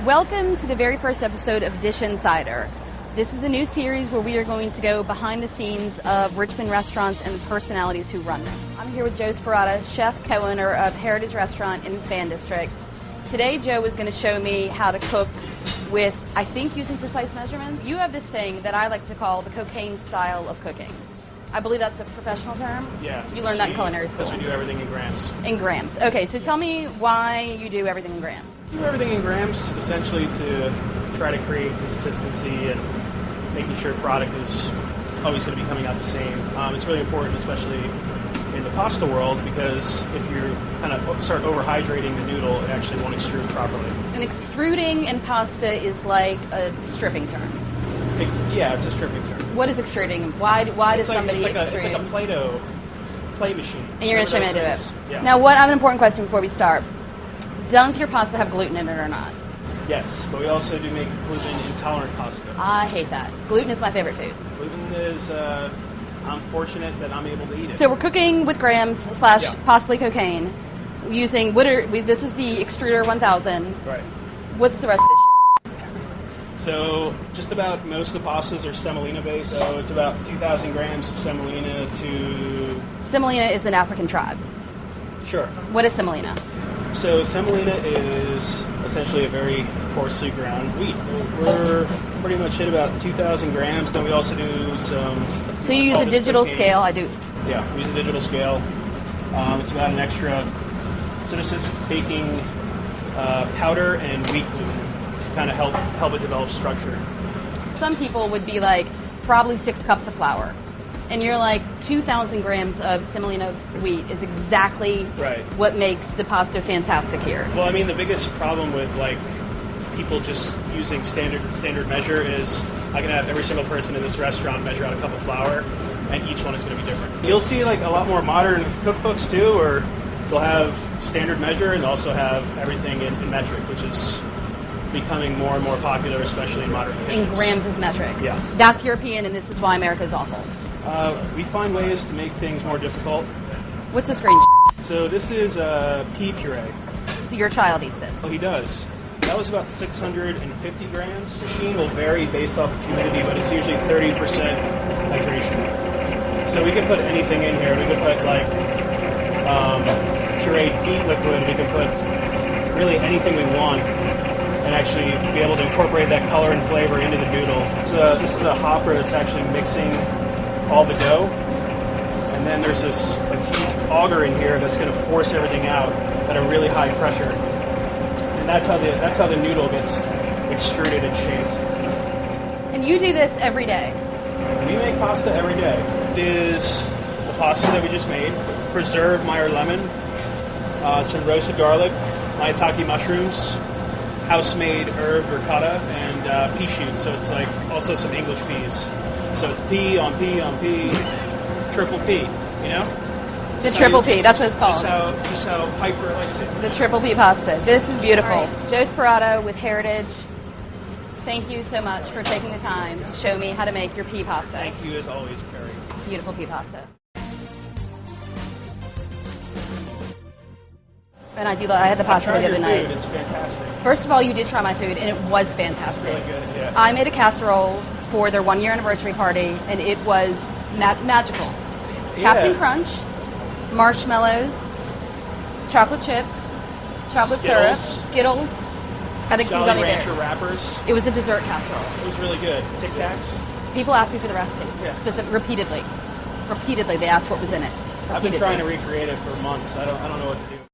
Welcome to the very first episode of Dish Insider. This is a new series where we are going to go behind the scenes of Richmond restaurants and the personalities who run them. I'm here with Joe Sparatta, chef, co-owner of Heritage Restaurant in the Fan District. Today, Joe is going to show me how to cook with, I think, using precise measurements. You have this thing that I like to call the cocaine style of cooking. I believe that's a professional term? Yeah. You learned that in culinary school. Because we do everything in grams. In grams. Okay, so tell me why you do everything in grams. We do everything in grams essentially to try to create consistency and making sure product is always going to be coming out the same. It's really important, especially in the pasta world, because if you kind of start overhydrating the noodle, it actually won't extrude properly. And extruding in pasta is like a stripping term. Yeah, it's a stripping term. What is extruding? Why does somebody extrude? It's like a Play-Doh play machine. And you're going to show me how to do it. Yeah. Now, I have an important question before we start. Does your pasta have gluten in it or not? Yes, but we also do make gluten-intolerant pasta. I hate that. Gluten is my favorite food. Gluten is, I'm fortunate that I'm able to eat it. So we're cooking with grams / possibly cocaine using, this is the Extruder 1000. Right. What's the rest of this shit? So just about most of the pastas are semolina based. So it's about 2,000 grams of semolina to... Semolina is an African tribe. Sure. What is semolina? So semolina is essentially a very coarsely ground wheat. We're pretty much hit about 2,000 grams. Then we also do some... So you use a digital scale? I do. Yeah, we use a digital scale. It's about an extra... So this is baking powder and wheat gluten to kind of help it develop structure. Some people would be like, probably 6 cups of flour. And you're like, 2,000 grams of semolina wheat is exactly what makes the pasta fantastic here. Well, I mean, the biggest problem with like people just using standard measure is I can have every single person in this restaurant measure out a cup of flour, and each one is going to be different. You'll see like a lot more modern cookbooks too, where they'll have standard measure and also have everything in metric, which is becoming more and more popular, especially in modern kitchens. In grams is metric. Yeah. That's European, and this is why America is awful. We find ways to make things more difficult. What's this green So this is pea puree. So your child eats this? Oh, he does. That was about 650 grams. The machine will vary based off of humidity, but it's usually 30% hydration. So we can put anything in here. We could put like pureed beet liquid. We can put really anything we want and actually be able to incorporate that color and flavor into the noodle. This is a hopper that's actually mixing all the dough, and then there's this huge auger in here that's going to force everything out at a really high pressure, and that's how the noodle gets extruded and shaped. And you do this every day? We make pasta every day. This is the pasta that we just made: preserved Meyer lemon, some roasted garlic, maitake mushrooms, house-made herb ricotta, and pea shoots. So it's like also some English peas. So it's pea on pea on pea, triple P, you know? The triple P, that's what it's called. Just how Peifer likes it. The triple P pasta. This is beautiful. Right. Joe Sparatta with Heritage. Thank you so much for taking the time to show me how to make your pea pasta. Thank you as always, Karri. Beautiful pea pasta. And I had the pasta the other night. It's fantastic. First of all, you did try my food, and it was fantastic. It's really good, yeah. I made a casserole for their 1-year anniversary party, and it was magical. Yeah. Captain Crunch, marshmallows, chocolate chips, chocolate syrup, Skittles, I think some Jolly gummy Rancher bears. wrappers. It was a dessert casserole. It was really good. Tic Tacs. People ask me for the recipe, Yeah. repeatedly. Repeatedly, they ask what was in it. I've been trying to recreate it for months. I don't know what to do.